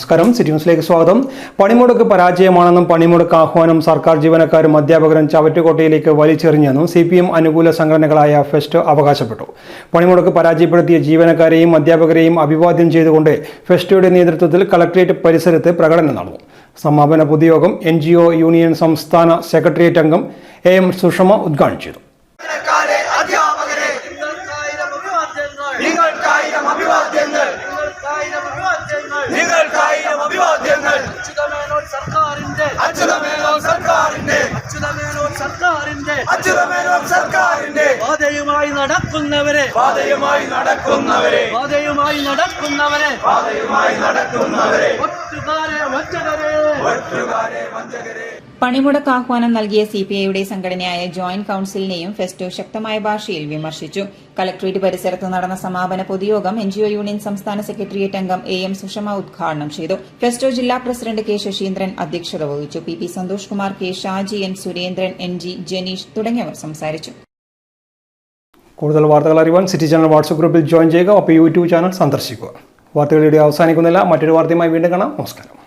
നമസ്കാരം. സിറ്റി ന്യൂസിലേക്ക് സ്വാഗതം. പണിമുടക്ക് പരാജയമാണെന്നും പണിമുടക്ക് ആഹ്വാനം സർക്കാർ ജീവനക്കാരും അധ്യാപകരും ചവറ്റുകൊട്ടയിലേക്ക് വലിച്ചെറിഞ്ഞെന്നും CPM അനുകൂല സംഘടനകളായ ഫെസ്റ്റ് അവകാശപ്പെട്ടു. പണിമുടക്ക് പരാജയപ്പെടുത്തിയ ജീവനക്കാരെയും അധ്യാപകരെയും അഭിവാദ്യം ചെയ്തുകൊണ്ട് ഫെസ്റ്റയുടെ നേതൃത്വത്തിൽ കളക്ടറേറ്റ് പരിസരത്ത് പ്രകടനം നടന്നു. സമാപന പൊതുയോഗം NGO യൂണിയൻ സംസ്ഥാന സെക്രട്ടേറിയറ്റ് അംഗം AM സുഷമ ഉദ്ഘാടനം ചെയ്തു. പാതയുമായി നടക്കുന്നവരെ പണിമുടക്ക് ആഹ്വാനം നൽകിയ CPIയുടെ സംഘടനയായ ജോയിന്റ് കൌൺസിലിനെയും ഫെസ്റ്റോ ശക്തമായ ഭാഷയിൽ വിമർശിച്ചു. കളക്ടറേറ്റ് പരിസരത്ത് നടന്ന സമാപന പൊതുയോഗം NGO യൂണിയൻ സംസ്ഥാന സെക്രട്ടേറിയറ്റ് അംഗം AM സുഷമ ഉദ്ഘാടനം ചെയ്തു. ഫെസ്റ്റോ ജില്ലാ പ്രസിഡന്റ് K ശശീന്ദ്രൻ അധ്യക്ഷത വഹിച്ചു. PP Santhosh Kumar, K Shaji, N Surendran, NG Janeesh തുടങ്ങിയവർ സംസാരിച്ചു. കൂടുതൽ വാർത്തകൾ അറിയാൻ സിറ്റി ചാനൽ വാട്സ്ആപ്പ് ഗ്രൂപ്പിൽ ജോയിൻ ചെയ്യുക. ഒപ്പം YouTube ചാനൽ സന്ദർശിക്കുക. വാർത്തകളുടെ അവസാനിക്കുന്നില്ല. മറ്റൊരു വാർത്തയുമായി വീണ്ടും കാണാം. നമസ്കാരം.